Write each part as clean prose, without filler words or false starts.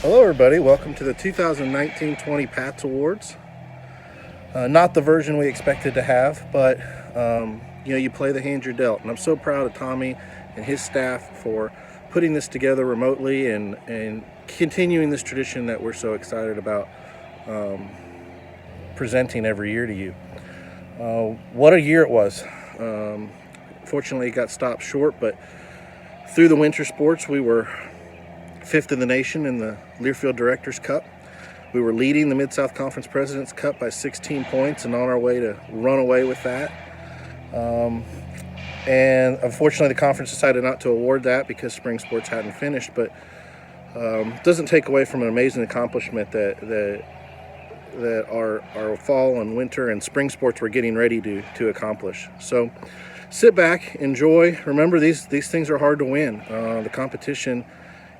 Hello everybody, welcome to the 2019-20 PATS Awards. Not the version we expected to have, but you play the hand you're dealt. And I'm so proud of Tommy and his staff for putting this together remotely and continuing this tradition that we're so excited about presenting every year to you. What a year it was. Fortunately, it got stopped short, but through the winter sports, we were 5th in the nation in the Learfield Directors Cup. We were leading the Mid-South Conference President's Cup by 16 points and on our way to run away with that. And unfortunately, the conference decided not to award that because spring sports hadn't finished, but doesn't take away from an amazing accomplishment that our fall and winter and spring sports were getting ready to accomplish. So sit back, enjoy. Remember, these things are hard to win. The competition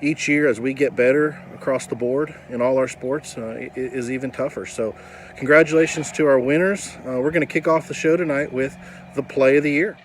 each year, as we get better across the board in all our sports, is even tougher. So congratulations to our winners. We're going to kick off the show tonight with the Play of the Year.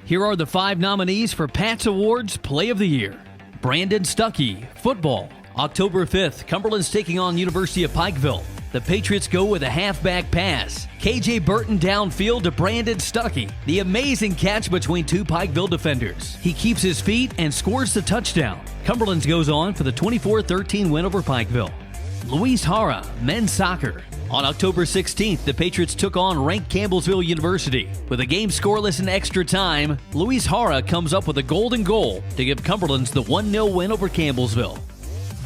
Here are the 5 nominees for PATS Awards Play of the Year. Brandon Stuckey, football. October 5th, Cumberland's taking on University of Pikeville. The Patriots go with a halfback pass. KJ Burton downfield to Brandon Stuckey. The amazing catch between 2 Pikeville defenders. He keeps his feet and scores the touchdown. Cumberlands goes on for the 24-13 win over Pikeville. Luis Hara, men's soccer. On October 16th, the Patriots took on ranked Campbellsville University. With a game scoreless in extra time, Luis Hara comes up with a golden goal to give Cumberlands the 1-0 win over Campbellsville.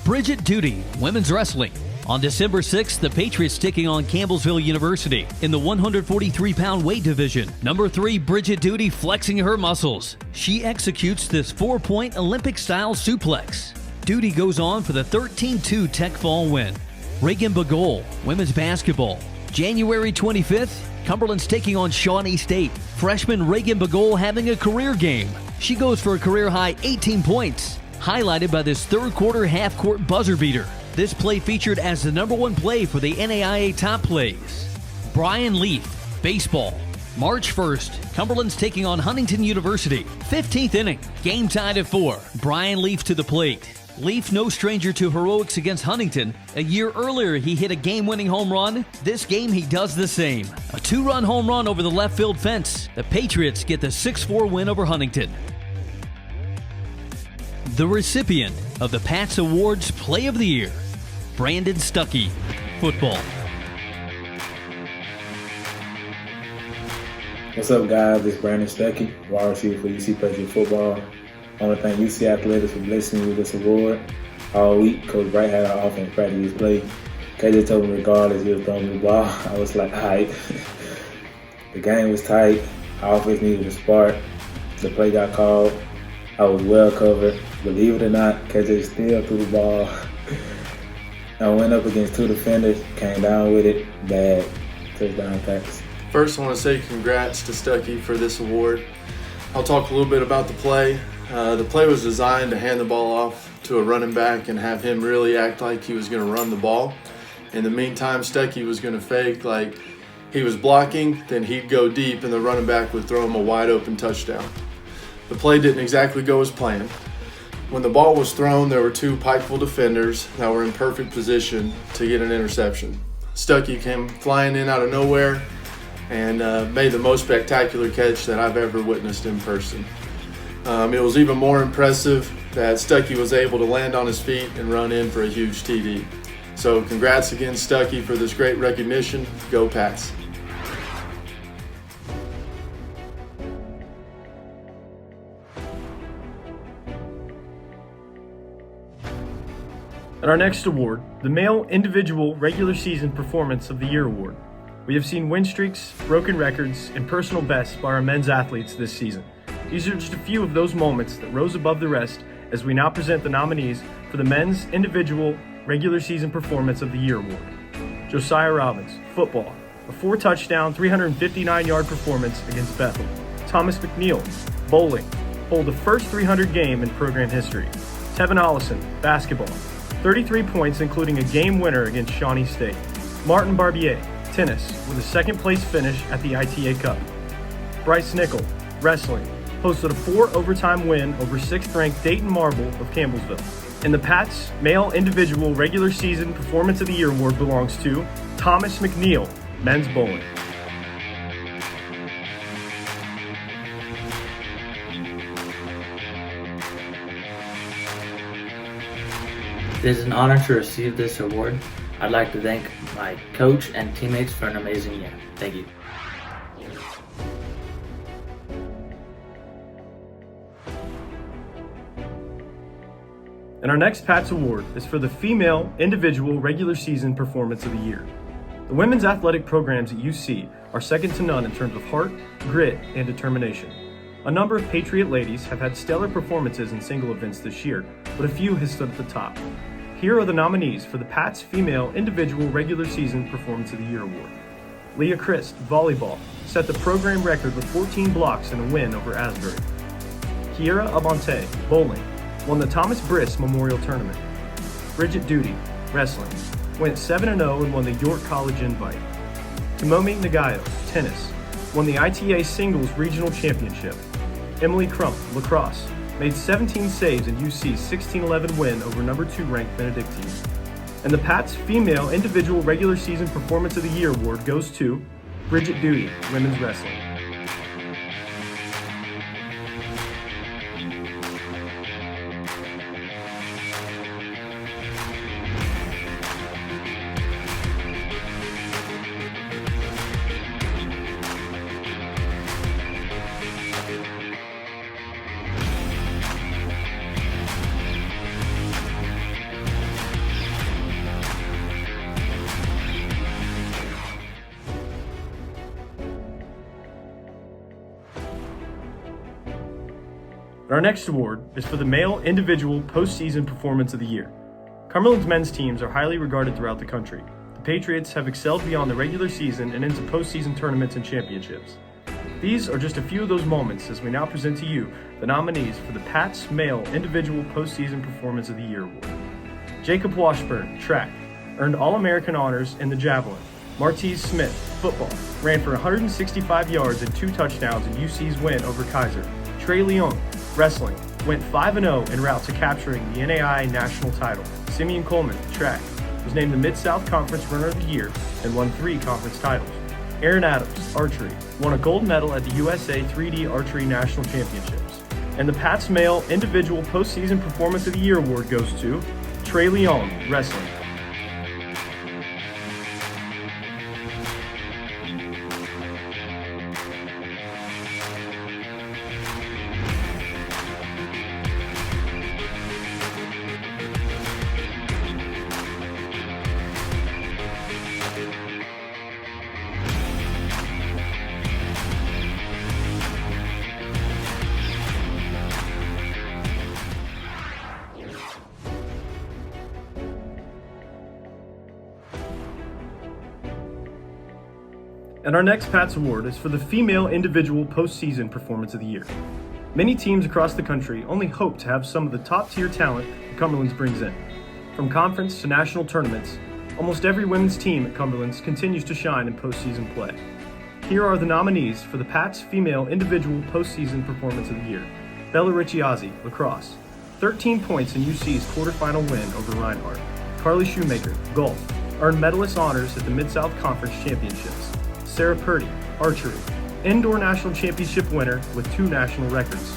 Bridget Duty, women's wrestling. On December 6th, the Patriots taking on Campbellsville University in the 143-pound weight division. Number 3, Bridget Duty flexing her muscles. She executes this 4-point Olympic-style suplex. Duty goes on for the 13-2 Tech Fall win. Reagan Bagol, women's basketball. January 25th, Cumberland's taking on Shawnee State. Freshman Reagan Bagol having a career game. She goes for a career-high 18 points, highlighted by this third-quarter half-court buzzer beater. This play featured as the number 1 play for the NAIA Top Plays. Brian Leaf, baseball. March 1st, Cumberland's taking on Huntington University. 15th inning, game tied at 4. Brian Leaf to the plate. Leaf no stranger to heroics against Huntington. A year earlier, he hit a game-winning home run. This game, he does the same. A 2-run home run over the left field fence. The Patriots get the 6-4 win over Huntington. The recipient of the PATS Awards Play of the Year, Brandon Stuckey, football. What's up, guys? It's Brandon Stuckey, wide receiver for UC Patriot football. I want to thank UC Athletics for blessing me with this award. All week, Coach Bright had our offense practice his play. KJ told me regardless, he was throwing me the ball. I was like, all right. The game was tight. Our offense needed a spark. The play got called. I was well covered. Believe it or not, KJ still threw the ball. I went up against 2 defenders, came down with it, bad touchdown pass. First, I want to say congrats to Stuckey for this award. I'll talk a little bit about the play. The play was designed to hand the ball off to a running back and have him really act like he was going to run the ball. In the meantime, Stuckey was going to fake like he was blocking, then he'd go deep and the running back would throw him a wide open touchdown. The play didn't exactly go as planned. When the ball was thrown, there were 2 Pikeville defenders that were in perfect position to get an interception. Stuckey came flying in out of nowhere and made the most spectacular catch that I've ever witnessed in person. It was even more impressive that Stuckey was able to land on his feet and run in for a huge TD. So congrats again, Stuckey, for this great recognition. Go Pats. At our next award, the Male Individual Regular Season Performance of the Year Award. We have seen win streaks, broken records, and personal bests by our men's athletes this season. These are just a few of those moments that rose above the rest as we now present the nominees for the Men's Individual Regular Season Performance of the Year Award. Josiah Robbins, football, a 4-touchdown, 359-yard performance against Bethel. Thomas McNeil, bowling, hold the first 300 game in program history. Tevin Ollison, basketball, 33 points including a game winner against Shawnee State. Martin Barbier, tennis, with a second place finish at the ITA Cup. Bryce Nickel, wrestling, posted a 4-overtime win over 6th-ranked Dayton Marble of Campbellsville. And the PATS Male Individual Regular Season Performance of the Year award belongs to Thomas McNeil, men's bowling. It is an honor to receive this award. I'd like to thank my coach and teammates for an amazing year. Thank you. And our next PATS award is for the Female Individual Regular Season Performance of the Year. The women's athletic programs at UC are second to none in terms of heart, grit, and determination. A number of Patriot ladies have had stellar performances in single events this year, but a few have stood at the top. Here are the nominees for the PATS Female Individual Regular Season Performance of the Year award. Leah Christ, volleyball, set the program record with 14 blocks and a win over Asbury. Kiera Abante, bowling, won the Thomas Briss Memorial Tournament. Bridget Duty, wrestling, went 7-0 and won the York College Invite. Tomomi Nagayo, tennis, won the ITA Singles Regional Championship. Emily Crump, lacrosse, made 17 saves in UC's 16-11 win over number 2 ranked Benedictine. And the PATS Female Individual Regular Season Performance of the Year award goes to Bridget Duty, women's wrestling. Our next award is for the Male Individual Postseason Performance of the Year. Cumberland's men's teams are highly regarded throughout the country. The Patriots have excelled beyond the regular season and into postseason tournaments and championships. These are just a few of those moments as we now present to you the nominees for the PATS Male Individual Postseason Performance of the Year award. Jacob Washburn, track, earned All-American honors in the javelin. Martez Smith, football, ran for 165 yards and 2 touchdowns in UC's win over Kaiser. Trey Leung, wrestling, went 5-0 en route to capturing the NAI national title. Simeon Coleman, track, was named the Mid-South Conference Runner of the Year and won 3 conference titles. Aaron Adams, archery, won a gold medal at the USA 3D Archery National Championships. And the PATS Male Individual Postseason Performance of the Year award goes to Trey Leung, wrestling. And our next PATS award is for the Female Individual Postseason Performance of the Year. Many teams across the country only hope to have some of the top-tier talent that Cumberlands brings in. From conference to national tournaments, almost every women's team at Cumberlands continues to shine in postseason play. Here are the nominees for the PATS Female Individual Postseason Performance of the Year. Bella Ricciazzi, lacrosse, 13 points in UC's quarterfinal win over Reinhardt. Carly Shoemaker, golf, earned medalist honors at the Mid-South Conference Championships. Sarah Purdy, archery, indoor national championship winner with 2 national records.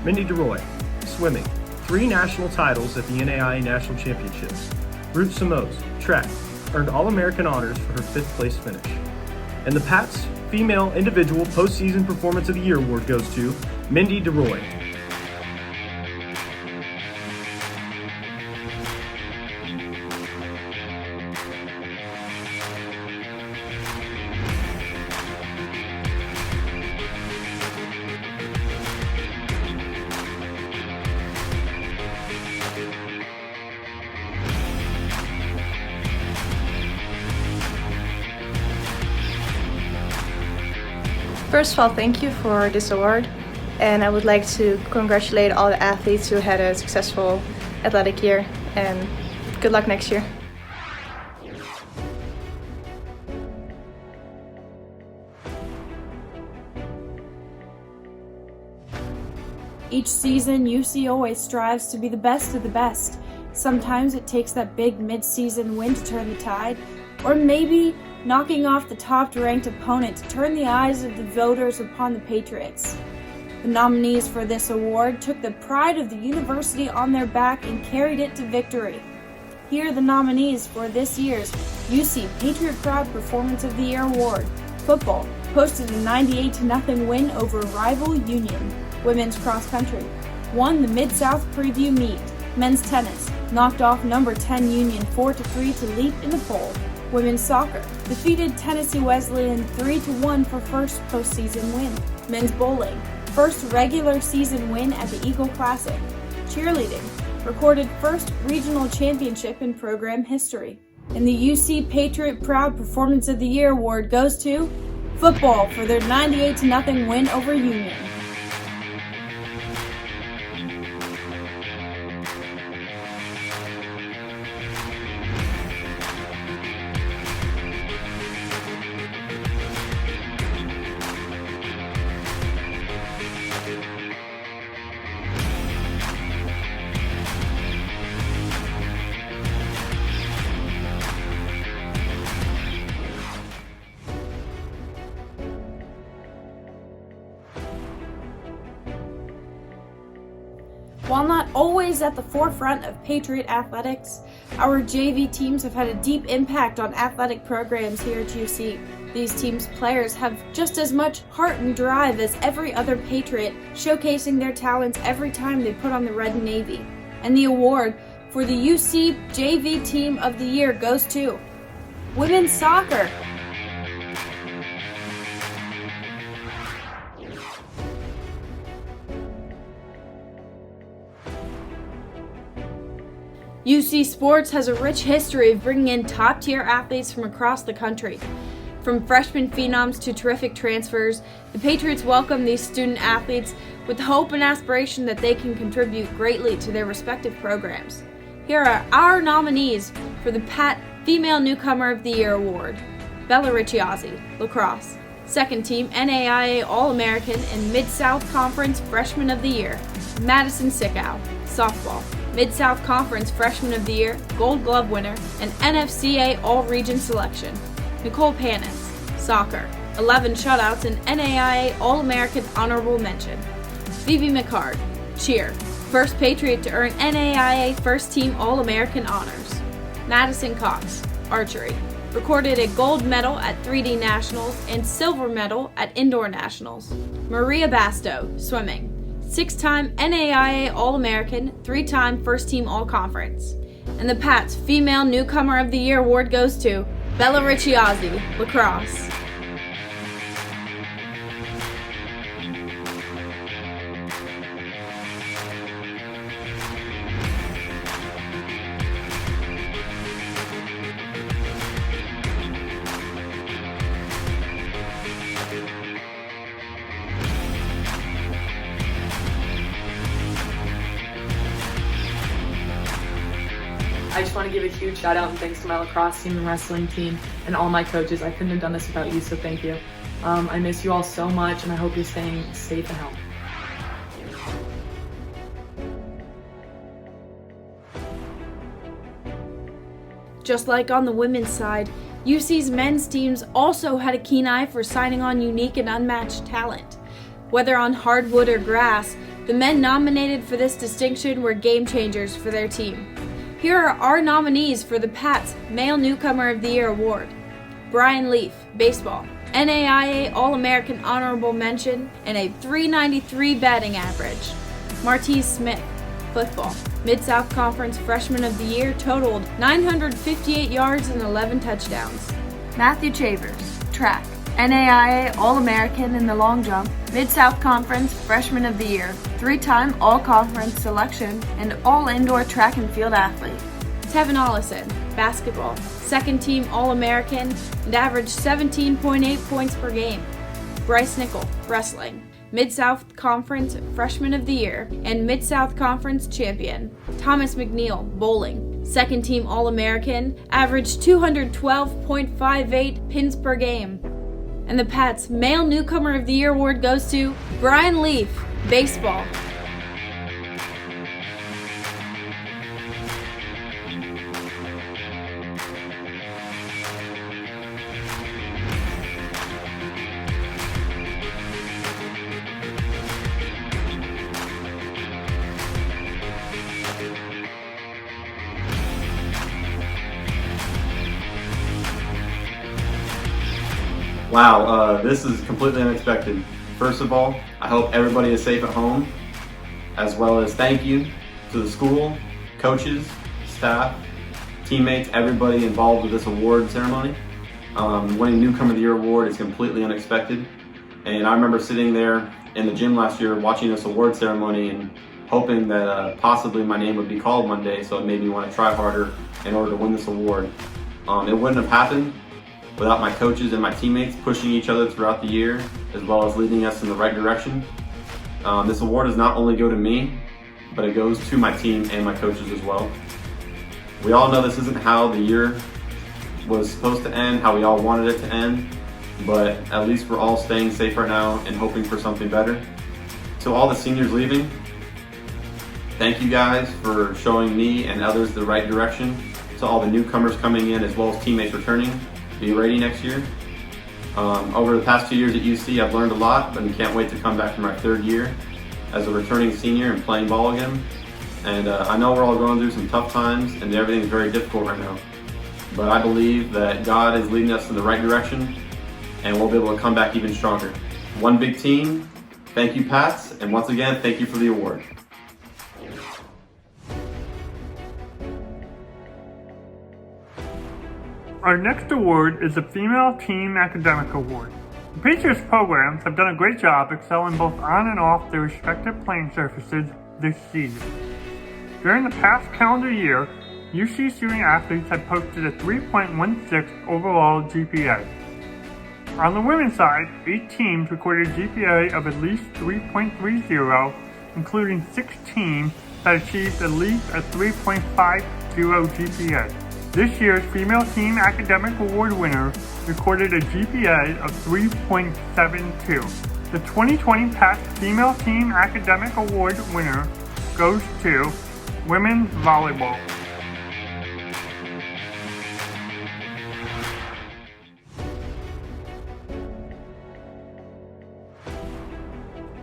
Mindy DeRoy, swimming, 3 national titles at the NAIA National Championships. Ruth Simoes, track, earned All-American honors for her 5th place finish. And the PATS Female Individual Postseason Performance of the Year award goes to Mindy DeRoy. First of all, thank you for this award, and I would like to congratulate all the athletes who had a successful athletic year, and good luck next year. Each season, UC always strives to be the best of the best. Sometimes it takes that big mid-season win to turn the tide, or maybe knocking off the top-ranked opponent to turn the eyes of the voters upon the Patriots. The nominees for this award took the pride of the university on their back and carried it to victory. Here are the nominees for this year's UC Patriot Proud Performance of the Year Award. Football posted a 98-0 win over rival Union. Women's cross country won the Mid-South Preview meet. Men's tennis knocked off number 10 Union 4-3 to leap in the poll. Women's soccer defeated Tennessee Wesleyan 3-1 for first postseason win. Men's bowling, first regular season win at the Eagle Classic. Cheerleading recorded first regional championship in program history. And the UC Patriot Proud Performance of the Year Award goes to football for their 98-0 win over Union. While not always at the forefront of Patriot athletics, our JV teams have had a deep impact on athletic programs here at UC. These teams' players have just as much heart and drive as every other Patriot, showcasing their talents every time they put on the red and navy. And the award for the UC JV Team of the Year goes to women's soccer. UC Sports has a rich history of bringing in top-tier athletes from across the country. From freshman phenoms to terrific transfers, the Patriots welcome these student athletes with hope and aspiration that they can contribute greatly to their respective programs. Here are our nominees for the PATS Female Newcomer of the Year Award. Bella Ricciazzi, lacrosse. Second team NAIA All-American and Mid-South Conference Freshman of the Year. Madison Sickow, softball. Mid-South Conference Freshman of the Year, Gold Glove winner, and NFCA All-Region selection. Nicole Panis, soccer. 11 shutouts and NAIA All-American honorable mention. Phoebe McCard, cheer. First Patriot to earn NAIA First Team All-American honors. Madison Cox, archery. Recorded a gold medal at 3D Nationals and silver medal at Indoor Nationals. Maria Basto, swimming. 6-time NAIA All-American, 3-time First Team All-Conference. And the PATS Female Newcomer of the Year Award goes to Bella Ricciazzi, lacrosse. I just want to give a huge shout out and thanks to my lacrosse team and wrestling team and all my coaches. I couldn't have done this without you, so thank you. I miss you all so much and I hope you're staying safe and healthy. Just like on the women's side, UC's men's teams also had a keen eye for signing on unique and unmatched talent. Whether on hardwood or grass, the men nominated for this distinction were game changers for their team. Here are our nominees for the PATS Male Newcomer of the Year Award. Brian Leaf, baseball. NAIA All-American honorable mention and a .393 batting average. Martise Smith, football. Mid-South Conference Freshman of the Year totaled 958 yards and 11 touchdowns. Matthew Chavers, track. NAIA All-American in the long jump, Mid-South Conference Freshman of the Year, 3-time All-Conference selection, and all-indoor track and field athlete. Tevin Ollison, basketball, second-team All-American, and averaged 17.8 points per game. Bryce Nickel, wrestling, Mid-South Conference Freshman of the Year, and Mid-South Conference champion. Thomas McNeil, bowling, second-team All-American, averaged 212.58 pins per game. And the PATS Male Newcomer of the Year Award goes to Brian Leaf, baseball. Wow, this is completely unexpected. First of all, I hope everybody is safe at home, as well as thank you to the school, coaches, staff, teammates, everybody involved with this award ceremony. Winning Newcomer of the Year award is completely unexpected. And I remember sitting there in the gym last year watching this award ceremony and hoping that possibly my name would be called one day, so it made me want to try harder in order to win this award. It wouldn't have happened without my coaches and my teammates pushing each other throughout the year, as well as leading us in the right direction. This award does not only go to me, but it goes to my team and my coaches as well. We all know this isn't how the year was supposed to end, how we all wanted it to end, but at least we're all staying safe right now and hoping for something better. To all the seniors leaving, thank you guys for showing me and others the right direction. To all the newcomers coming in, as well as teammates returning, be ready next year. Over the past 2 years at UC, I've learned a lot, but I can't wait to come back for my 3rd year as a returning senior and playing ball again. And I know we're all going through some tough times and everything's very difficult right now. But I believe that God is leading us in the right direction and we'll be able to come back even stronger. One big team, thank you PATS, and once again, thank you for the award. Our next award is the Female Team Academic Award. The Patriots programs have done a great job excelling both on and off their respective playing surfaces this season. During the past calendar year, UC student athletes have posted a 3.16 overall GPA. On the women's side, 8 teams recorded a GPA of at least 3.30, including 6 teams that achieved at least a 3.50 GPA. This year's Female Team Academic Award winner recorded a GPA of 3.72. The 2020 PATS Female Team Academic Award winner goes to Women's Volleyball.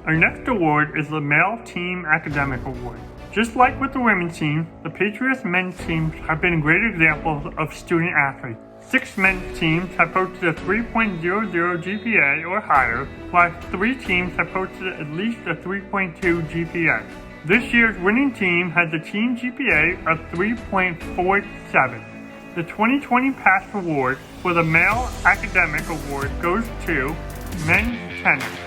Our next award is the Male Team Academic Award. Just like with the women's team, the Patriots men's teams have been great examples of student athletes. 6 men's teams have posted a 3.00 GPA or higher, while 3 teams have posted at least a 3.2 GPA. This year's winning team has a team GPA of 3.47. The 2020 PATS Award for the Male Academic Award goes to men's tennis.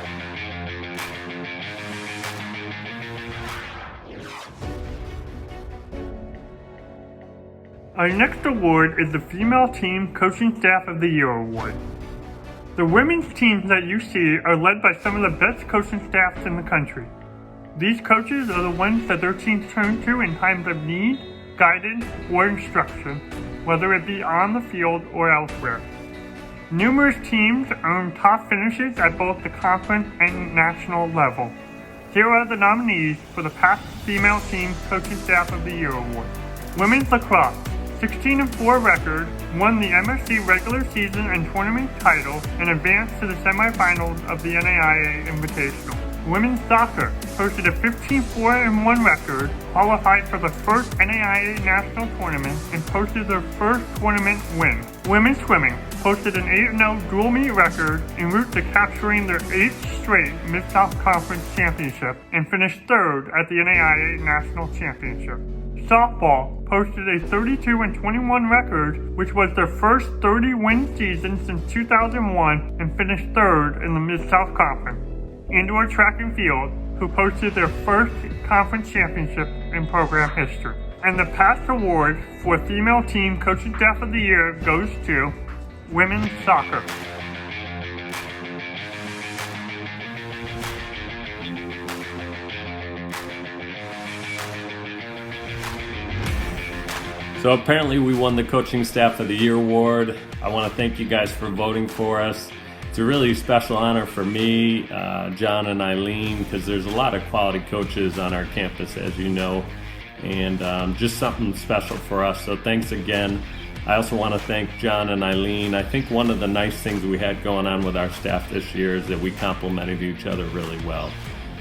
Our next award is the Female Team Coaching Staff of the Year Award. The women's teams at UC are led by some of the best coaching staffs in the country. These coaches are the ones that their teams turn to in times of need, guidance, or instruction, whether it be on the field or elsewhere. Numerous teams earn top finishes at both the conference and national level. Here are the nominees for the PATS Female Team Coaching Staff of the Year Award. Women's lacrosse, 16-4 record, won the MSC regular season and tournament title and advanced to the semifinals of the NAIA Invitational. Women's soccer posted a 15-4-1 record, qualified for the first NAIA national tournament, and posted their first tournament win. Women's swimming posted an 8-0 dual meet record en route to capturing their 8th straight Mid-South Conference Championship and finished 3rd at the NAIA National Championship. Softball posted a 32-21 record, which was their first 30-win season since 2001 and finished 3rd in the Mid-South Conference. Indoor track and field, who posted their first conference championship in program history. And the PATS Award for Female Team Coaching Staff of the Year goes to Women's Soccer. So apparently we won the Coaching Staff of the Year award. I want to thank you guys for voting for us. It's a really special honor for me, John and Eileen, because there's a lot of quality coaches on our campus, as you know, and just something special for us. So thanks again. I also want to thank John and Eileen. I think one of the nice things we had going on with our staff this year is that we complemented each other really well.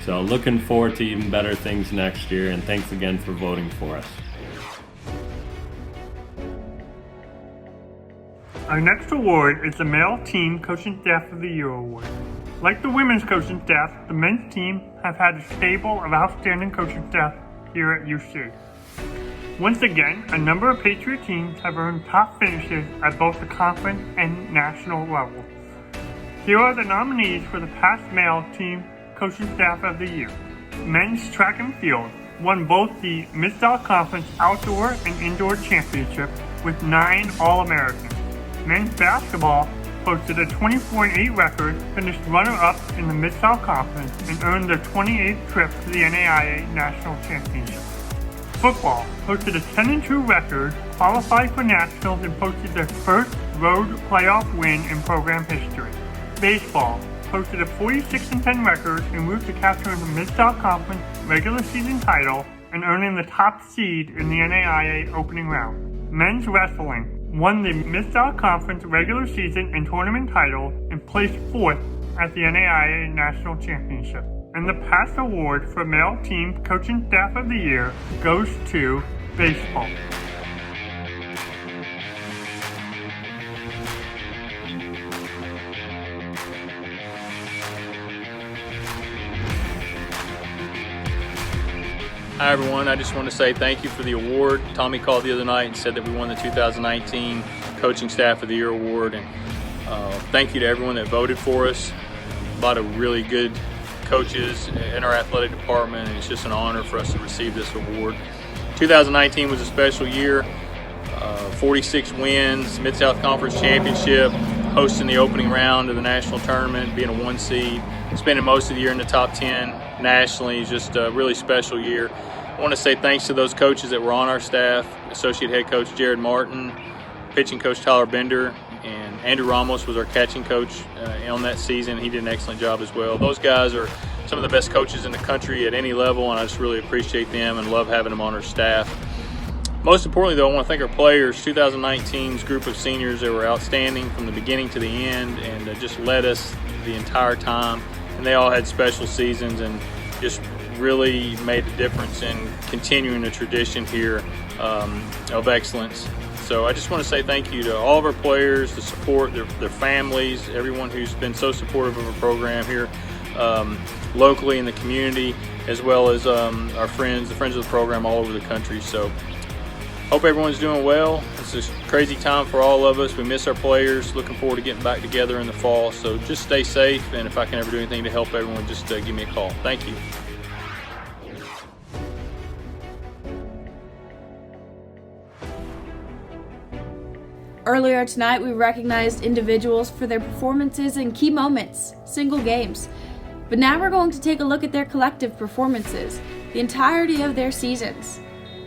So looking forward to even better things next year, and thanks again for voting for us. Our next award is the Male Team Coaching Staff of the Year Award. Like the women's coaching staff, the men's team have had a stable of outstanding coaching staff here at UC. Once again, a number of Patriot teams have earned top finishes at both the conference and national levels. Here are the nominees for the PATS Male Team Coaching Staff of the Year. Men's track and field won both the Mid-South Conference Outdoor and Indoor Championship with 9 All-Americans. Men's basketball posted a 20.8 record, finished runner-up in the Mid-South Conference, and earned their 28th trip to the NAIA National Championship. Football posted a 10-2 record, qualified for nationals, and posted their first road playoff win in program history. Baseball posted a 46-10 record en route to capturing the Mid-South Conference regular season title and earning the top seed in the NAIA opening round. Men's wrestling won the Mid-South Conference regular season and tournament title and placed 4th at the NAIA National Championship. And the PATS Award for Male Team Coaching Staff of the Year goes to baseball. Hi everyone, I just want to say thank you for the award. Tommy called the other night and said that we won the 2019 Coaching Staff of the Year Award, and thank you to everyone that voted for us. A lot of really good coaches in our athletic department, and it's just an honor for us to receive this award. 2019 was a special year, 46 wins, Mid-South Conference Championship, hosting the opening round of the national tournament, being a 1 seed, spending most of the year in the top 10 nationally. Just a really special year. I want to say thanks to those coaches that were on our staff, Associate Head Coach Jared Martin, Pitching Coach Tyler Bender, and Andrew Ramos was our catching coach on that season. He did an excellent job as well. Those guys are some of the best coaches in the country at any level, and I just really appreciate them and love having them on our staff. Most importantly, though, I want to thank our players. 2019's group of seniors, they were outstanding from the beginning to the end and just led us the entire time. And they all had special seasons and just really made a difference in continuing the tradition here of excellence. So I just want to say thank you to all of our players, the support, their families, everyone who's been so supportive of our program here locally in the community, as well as our friends, the friends of the program all over the country. So hope everyone's doing well. It's a crazy time for all of us. We miss our players. Looking forward to getting back together in the fall. So just stay safe, and if I can ever do anything to help everyone, just give me a call. Thank you. Earlier tonight, we recognized individuals for their performances in key moments, single games. But now we're going to take a look at their collective performances, the entirety of their seasons.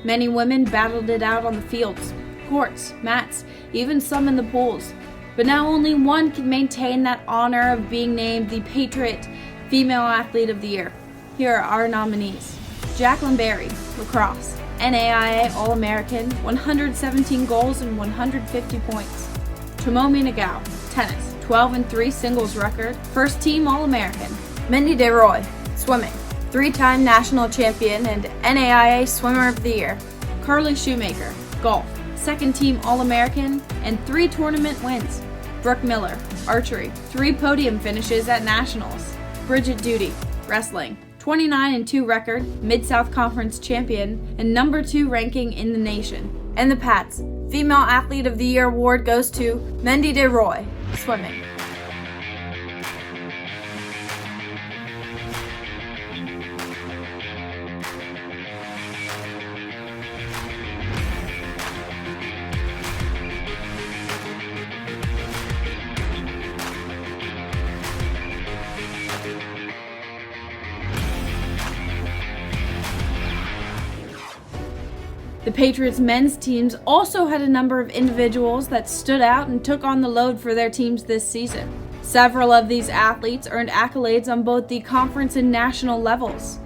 Many women battled it out on the fields, courts, mats, even some in the pools. But now only one can maintain that honor of being named the Patriot Female Athlete of the Year. Here are our nominees. Jacqueline Berry, lacrosse, NAIA All-American, 117 goals and 150 points. Tomomi Nagao, tennis, 12-3 singles record, first team All-American. Mindy DeRoy, swimming, 3-time national champion and NAIA Swimmer of the Year. Carly Shoemaker, golf, second team All-American and 3 tournament wins. Brooke Miller, archery, 3 podium finishes at nationals. Bridget Duty, wrestling, 29-2 record, Mid-South Conference champion, and number 2 ranking in the nation. And the PATS Female Athlete of the Year award goes to Mindy DeRoy, swimming. The Patriots men's teams also had a number of individuals that stood out and took on the load for their teams this season. Several of these athletes earned accolades on both the conference and national levels.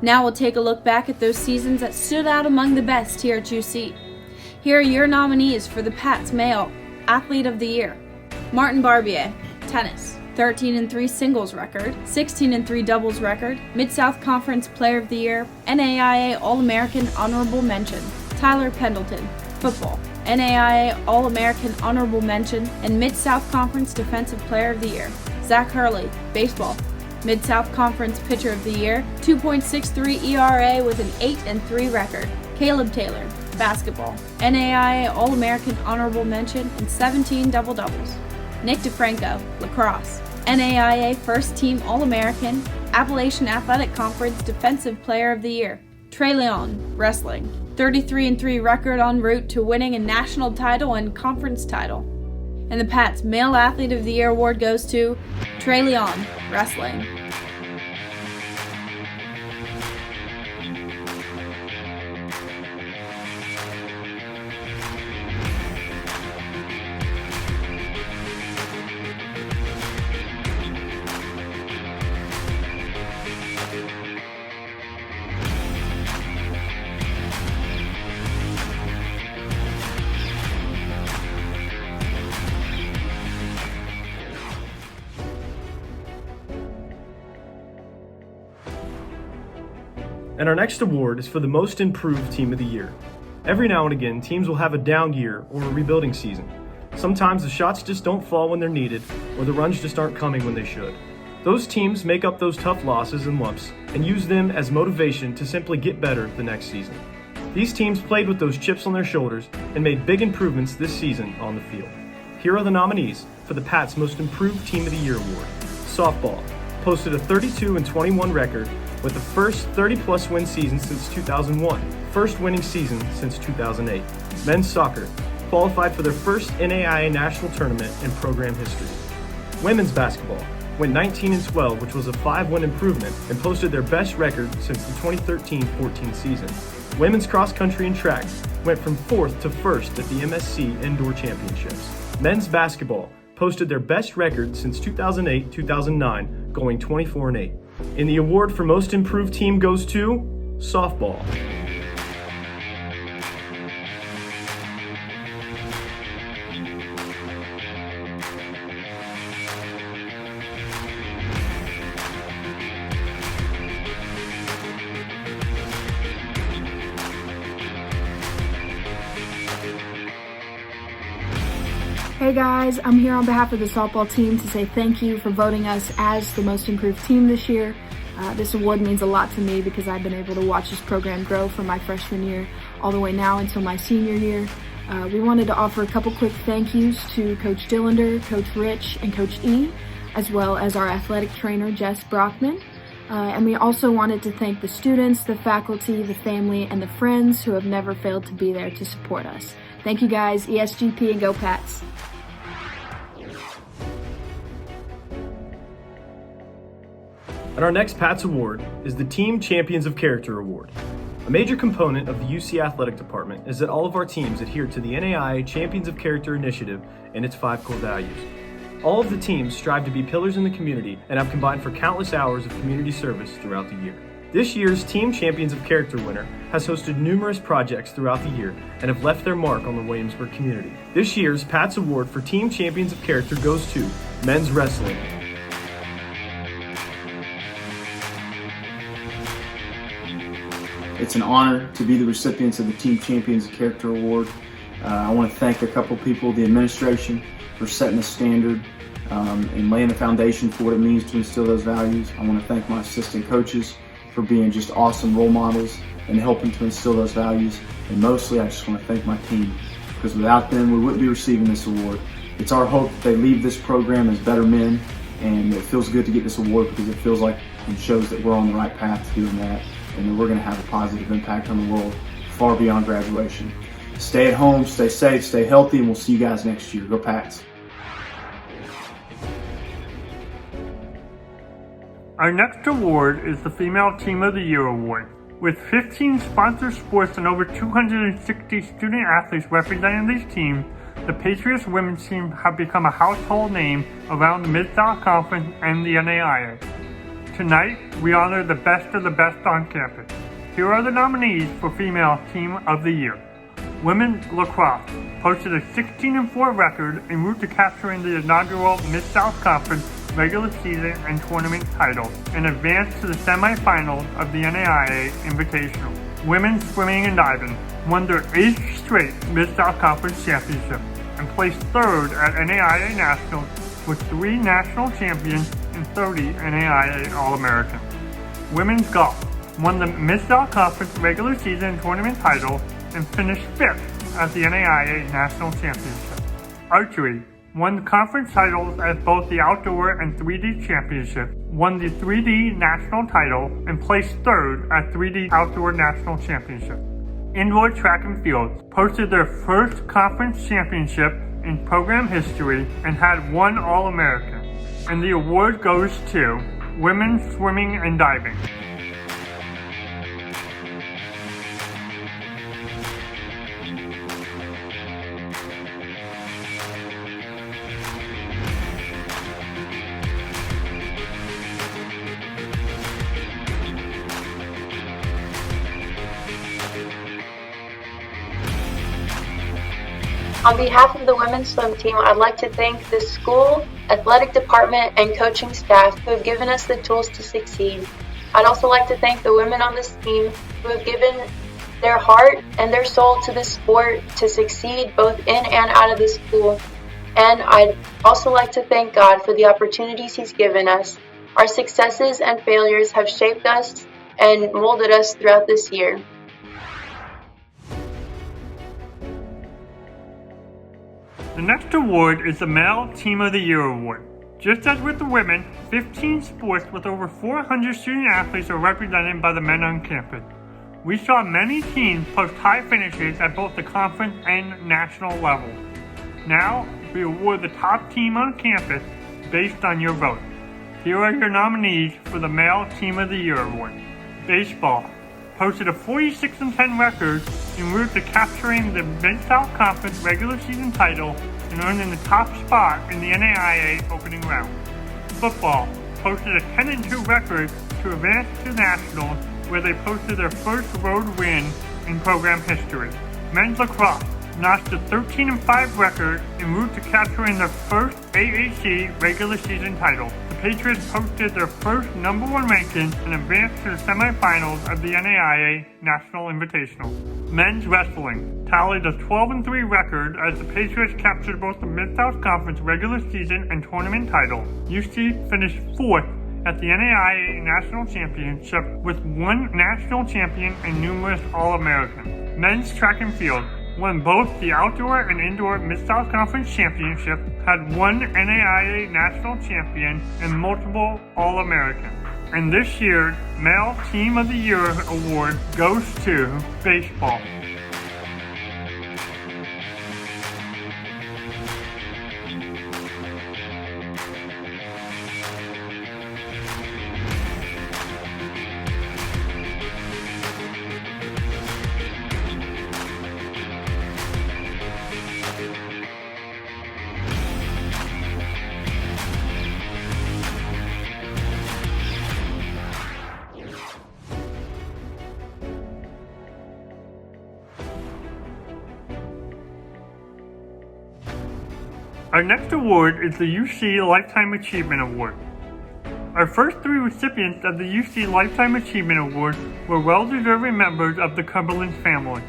Now we'll take a look back at those seasons that stood out among the best here at UC. Here are your nominees for the PATS Male Athlete of the Year. Martin Barbier, tennis, 13-3 singles record, 16-3 doubles record, Mid-South Conference Player of the Year, NAIA All-American Honorable Mention. Tyler Pendleton, football, NAIA All-American Honorable Mention, and Mid-South Conference Defensive Player of the Year. Zach Hurley, baseball. Mid-South Conference Pitcher of the Year, 2.63 ERA with an 8-3 record. Caleb Taylor, basketball. NAIA All-American Honorable Mention and 17 double-doubles. Nick DeFranco, lacrosse. NAIA First Team All-American, Appalachian Athletic Conference Defensive Player of the Year. Trey Leon, wrestling. 33-3 record en route to winning a national title and conference title. And the PATS Male Athlete of the Year award goes to Trey Leon, wrestling. And our next award is for the Most Improved Team of the Year. Every now and again, teams will have a down year or a rebuilding season. Sometimes the shots just don't fall when they're needed, or the runs just aren't coming when they should. Those teams make up those tough losses and lumps and use them as motivation to simply get better the next season. These teams played with those chips on their shoulders and made big improvements this season on the field. Here are the nominees for the PATS Most Improved Team of the Year award. Softball posted a 32-21 record with the first 30-plus win season since 2001, first winning season since 2008. Men's soccer qualified for their first NAIA national tournament in program history. Women's basketball went 19-12, which was a 5-win improvement, and posted their best record since the 2013-14 season. Women's cross country and track went from 4th to 1st at the MSC Indoor Championships. Men's basketball posted their best record since 2008-2009, going 24-8. And the award for Most Improved Team goes to softball. Hey guys, I'm here on behalf of the softball team to say thank you for voting us as the most improved team this year. This award means a lot to me because I've been able to watch this program grow from my freshman year all the way now until my senior year. We wanted to offer a couple quick thank yous to Coach Dillander, Coach Rich, and Coach E, as well as our athletic trainer, Jess Brockman. And we also wanted to thank the students, the faculty, the family, and the friends who have never failed to be there to support us. Thank you guys, ESGP and Go Pats. And our next PATS award is the Team Champions of Character Award. A major component of the UC Athletic Department is that all of our teams adhere to the NAIA Champions of Character Initiative and its 5 core values. All of the teams strive to be pillars in the community and have combined for countless hours of community service throughout the year. This year's Team Champions of Character winner has hosted numerous projects throughout the year and have left their mark on the Williamsburg community. This year's PATS award for Team Champions of Character goes to men's wrestling. It's an honor to be the recipients of the Team Champions of Character Award. I want to thank a couple people, the administration, for setting the standard and laying the foundation for what it means to instill those values. I want to thank my assistant coaches for being just awesome role models and helping to instill those values. And mostly, I just want to thank my team, because without them, we wouldn't be receiving this award. It's our hope that they leave this program as better men, and it feels good to get this award because it feels like it shows that we're on the right path to doing that, and that we're going to have a positive impact on the world far beyond graduation. Stay at home, stay safe, stay healthy, and we'll see you guys next year. Go Pats. Our next award is the Female Team of the Year Award. With 15 sponsored sports and over 260 student athletes representing these teams, the Patriots women's team have become a household name around the Mid-South Conference and the NAIA. Tonight, we honor the best of the best on campus. Here are the nominees for Female Team of the Year. Women's lacrosse posted a 16-4 record en route to capturing the inaugural Mid-South Conference regular season and tournament title and advanced to the semifinals of the NAIA Invitational. women's swimming and diving won their 8th straight Mid-South Conference championship and placed 3rd at NAIA Nationals with 3 national champions and 30 NAIA All-Americans. Women's golf won the Mid-South Conference regular season and tournament title and finished 5th at the NAIA National Championship. Archery won the conference titles at both the Outdoor and 3D Championship, won the 3D National title, and placed 3rd at 3D Outdoor National Championship. Indoor track and field posted their first conference championship in program history and had 1 All-American. And the award goes to women's swimming and diving. On behalf of the women's swim team, I'd like to thank the school, athletic department, and coaching staff who have given us the tools to succeed. I'd also like to thank the women on this team who have given their heart and their soul to this sport to succeed both in and out of the school. And I'd also like to thank God for the opportunities He's given us. Our successes and failures have shaped us and molded us throughout this year. The next award is the Male Team of the Year Award. Just as with the women, 15 sports with over 400 student athletes are represented by the men on campus. We saw many teams post high finishes at both the conference and national level. Now, we award the top team on campus based on your vote. Here are your nominees for the Male Team of the Year Award. Baseball posted a 46-10 record en route to capturing the Mid-South Conference regular season title and earning the top spot in the NAIA opening round. Football posted a 10-2 record to advance to nationals, where they posted their first road win in program history. Men's lacrosse notched a 13-5 record en route to capturing their first AAC regular season title. The Patriots posted their first #1 ranking and advanced to the semifinals of the NAIA National Invitational. Men's wrestling tallied a 12-3 record as the Patriots captured both the Mid-South Conference regular season and tournament title. UC finished 4th at the NAIA National Championship with 1 national champion and numerous All-Americans. Men's track and field won both the Outdoor and Indoor Mid-South Conference Championship, had 1 NAIA National Champion, and multiple All-Americans. And this year's Male Team of the Year Award goes to baseball. Our next award is the UC Lifetime Achievement Award. Our first 3 recipients of the UC Lifetime Achievement Award were well-deserving members of the Cumberlands family.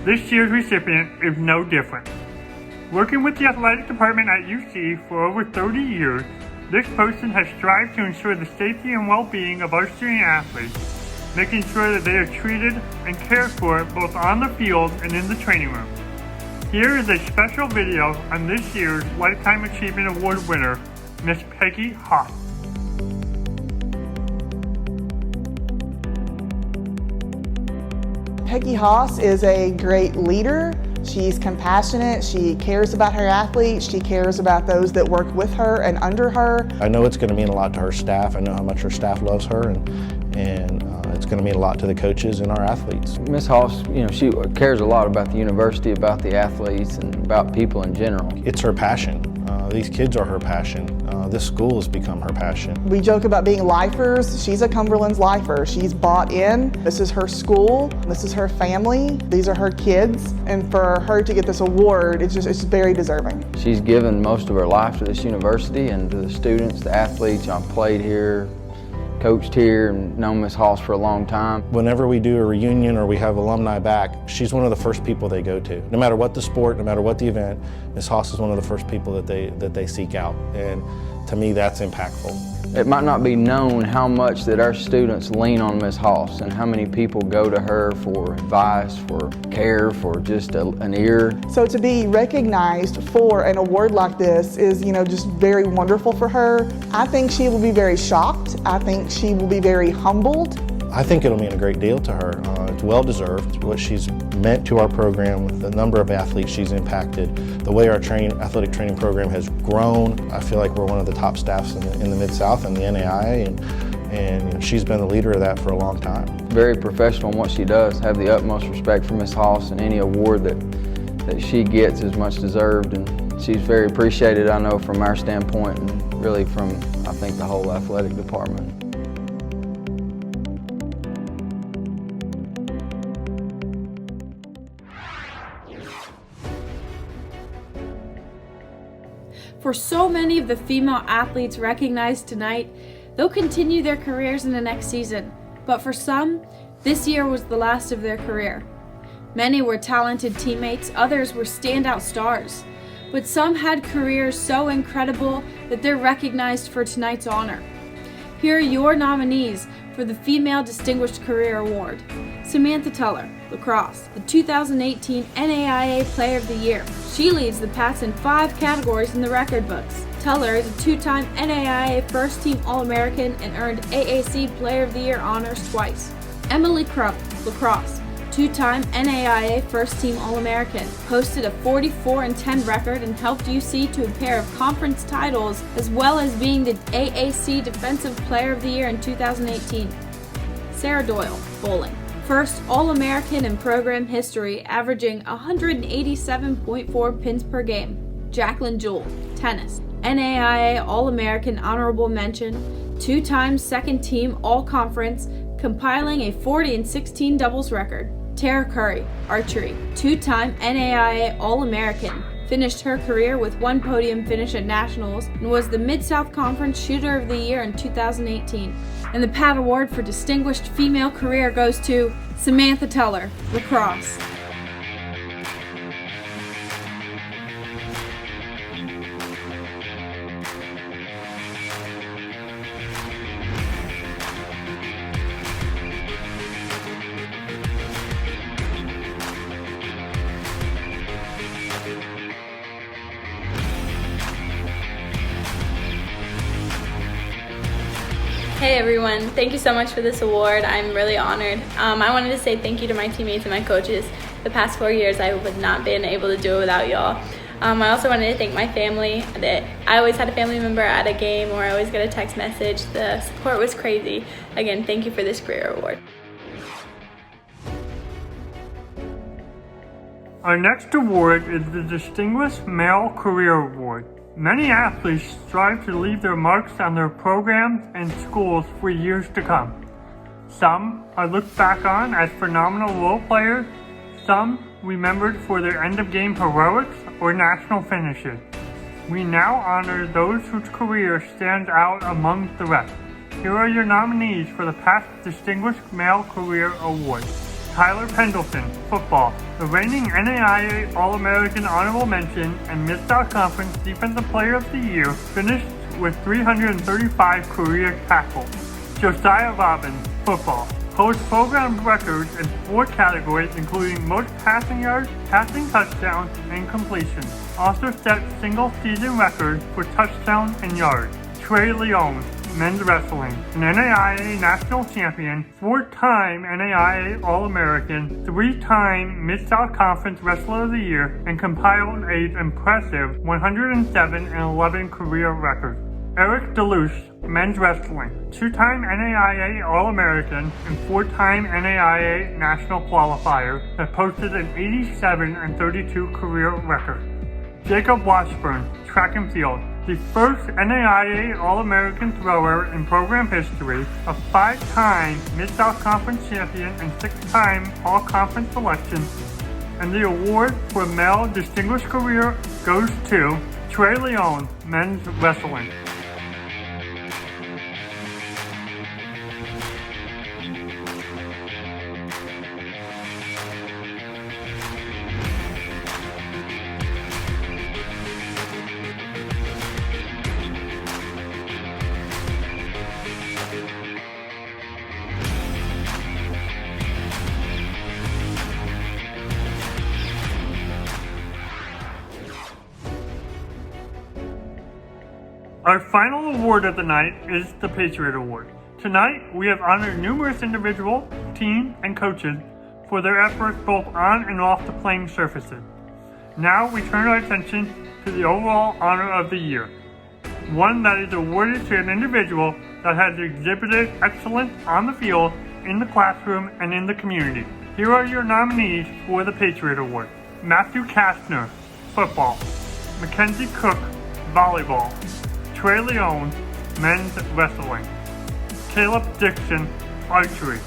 This year's recipient is no different. Working with the athletic department at UC for over 30 years, this person has strived to ensure the safety and well-being of our student athletes, making sure that they are treated and cared for both on the field and in the training room. Here is a special video on this year's Lifetime Achievement Award winner, Miss Peggy Haas. Peggy Haas is a great leader. She's compassionate, she cares about her athletes, she cares about those that work with her and under her. I know it's going to mean a lot to her staff. I know how much her staff loves her, and it's going to mean a lot to the coaches and our athletes. Miss Haas, she cares a lot about the university, about the athletes, and about people in general. It's her passion. These kids are her passion. This school has become her passion. We joke about being lifers. She's a Cumberlands lifer. She's bought in. This is her school. This is her family. These are her kids. And for her to get this award, it's very deserving. She's given most of her life to this university and to the students, the athletes. I've played here, coached here and known Miss Hoss for a long time. Whenever we do a reunion or we have alumni back, she's one of the first people they go to. No matter what the sport, no matter what the event, Miss Hoss is one of the first people that they seek out. And to me, that's impactful. It might not be known how much that our students lean on Miss Hoss and how many people go to her for advice, for care, for just an ear. So to be recognized for an award like this is, just very wonderful for her. I think she will be very shocked. I think she will be very humbled. I think it'll mean a great deal to her. It's well-deserved. What she's meant to our program, with the number of athletes she's impacted, the way our athletic training program has grown. I feel like we're one of the top staffs in the Mid-South and the NAIA, and she's been the leader of that for a long time. Very professional in what she does. Have the utmost respect for Miss Hoss, and any award that she gets is much deserved, and she's very appreciated, I know, from our standpoint, and really from, I think, the whole athletic department. For so many of the female athletes recognized tonight, they'll continue their careers in the next season. But for some, this year was the last of their career. Many were talented teammates, others were standout stars. But some had careers so incredible that they're recognized for tonight's honor. Here are your nominees for the Female Distinguished Career Award. Samantha Teller, lacrosse, the 2018 NAIA Player of the Year. She leads the PATS in 5 categories in the record books. Teller is a 2-time NAIA First Team All-American and earned AAC Player of the Year honors twice. Emily Crump, lacrosse, 2-time NAIA First Team All-American, posted a 44-10 record and helped UC to a pair of conference titles, as well as being the AAC Defensive Player of the Year in 2018. Sarah Doyle, bowling, first All-American in program history, averaging 187.4 pins per game. Jacqueline Jewell, tennis, NAIA All-American honorable mention, 2-time second team All-Conference, compiling a 40-16 doubles record. Tara Curry, archery, 2-time NAIA All-American, finished her career with 1 podium finish at Nationals and was the Mid-South Conference Shooter of the Year in 2018. And the PAT Award for Distinguished Female Career goes to Samantha Teller, lacrosse. Hey everyone, thank you so much for this award. I'm really honored. I wanted to say thank you to my teammates and my coaches. The past 4 years I would not been able to do it without y'all. I also wanted to thank my family. That I always had a family member at a game or I always get a text message. The support was crazy. Again, thank you for this career award. Our next award is the Distinguished Male Career Award. Many athletes strive to leave their marks on their programs and schools for years to come. Some are looked back on as phenomenal role players, some remembered for their end-of-game heroics or national finishes. We now honor those whose career stands out among the rest. Here are your nominees for the past Distinguished Male Career Award. Tyler Pendleton, football, the reigning NAIA All-American Honorable Mention and Mid-South Conference Defensive Player of the Year, finished with 335 career tackles. Josiah Robbins, football, holds program records in 4 categories including most passing yards, passing touchdowns, and completions. Also set single-season records for touchdowns and yards. Trey Leone, men's wrestling, an NAIA national champion, 4-time NAIA All-American, 3-time Mid-South Conference Wrestler of the Year, and compiled an impressive 107-11 career record. Eric DeLuce, men's wrestling, 2-time NAIA All-American and 4-time NAIA national qualifier that posted an 87-32 career record. Jacob Washburn, track and field, the first NAIA All-American thrower in program history, a 5-time Mid-South Conference champion and 6-time All-Conference selection, and the award for Male Distinguished Career goes to Trey Leone, men's wrestling. Our final award of the night is the Patriot Award. Tonight, we have honored numerous individual, team, and coaches for their efforts both on and off the playing surfaces. Now we turn our attention to the overall honor of the year, one that is awarded to an individual that has exhibited excellence on the field, in the classroom, and in the community. Here are your nominees for the Patriot Award. Matthew Kastner, football. Mackenzie Cook, volleyball. Trey Leone, men's wrestling. Caleb Dixon, archery.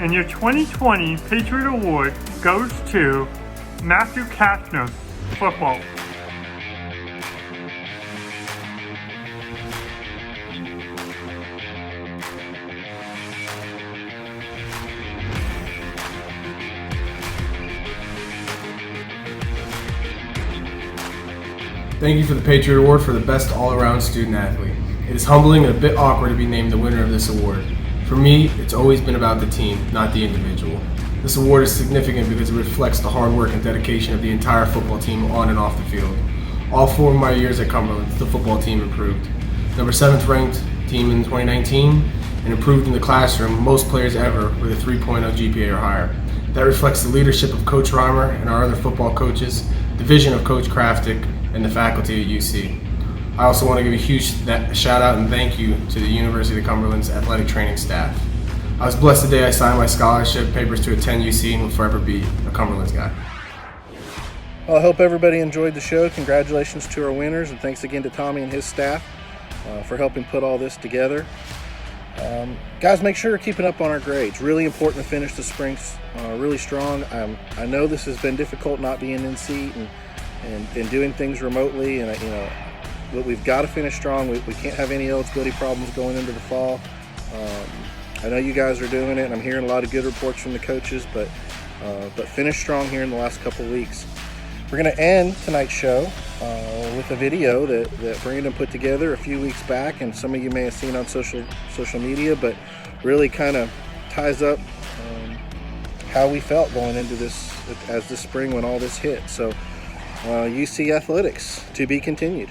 And your 2020 Patriot Award goes to Matthew Kastner, football. Thank you for the Patriot Award for the best all-around student athlete. It is humbling and a bit awkward to be named the winner of this award. For me, it's always been about the team, not the individual. This award is significant because it reflects the hard work and dedication of the entire football team on and off the field. All 4 of my years at Cumberlands, the football team improved. Number 7th ranked team in 2019 and improved in the classroom, most players ever with a 3.0 GPA or higher. That reflects the leadership of Coach Reimer and our other football coaches, the vision of Coach Kraftic, and the faculty at UC. I also want to give a huge shout out and thank you to the University of Cumberland's athletic training staff. I was blessed the day I signed my scholarship papers to attend UC and will forever be a Cumberlands guy. Well, I hope everybody enjoyed the show. Congratulations to our winners, and thanks again to Tommy and his staff for helping put all this together. Guys, make sure you're keeping up on our grades. Really important to finish the spring really strong. I know this has been difficult not being in seat and doing things remotely, and but we've got to finish strong. We can't have any eligibility problems going into the fall. I know you guys are doing it, and I'm hearing a lot of good reports from the coaches, but finish strong here in the last couple of weeks. We're going to end tonight's show with a video that Brandon put together a few weeks back, and some of you may have seen on social media, but really kind of ties up how we felt going into this as the spring when all this hit. So UC Athletics, to be continued.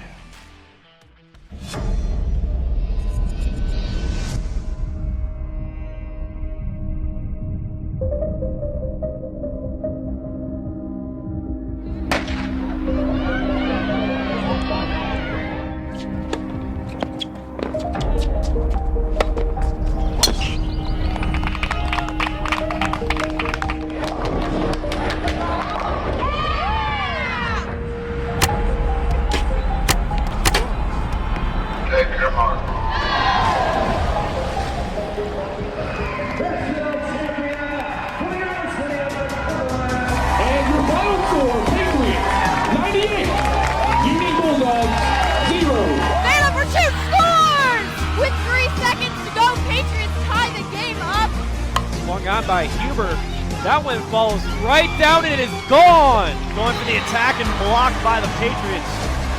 By Huber. That one falls right down and it is gone. Going for the attack and blocked by the Patriots.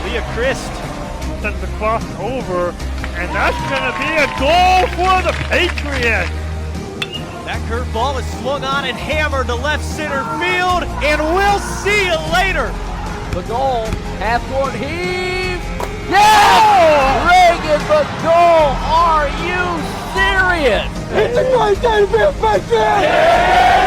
Leah Christ sends the cross over, and that's going to be a goal for the Patriots. That curveball is swung on and hammered to left center field, and we'll see you later. The goal, half-court heave. Yeah! Reagan, the goal. Are you serious? It's a great day to be a Patriot! Yeah!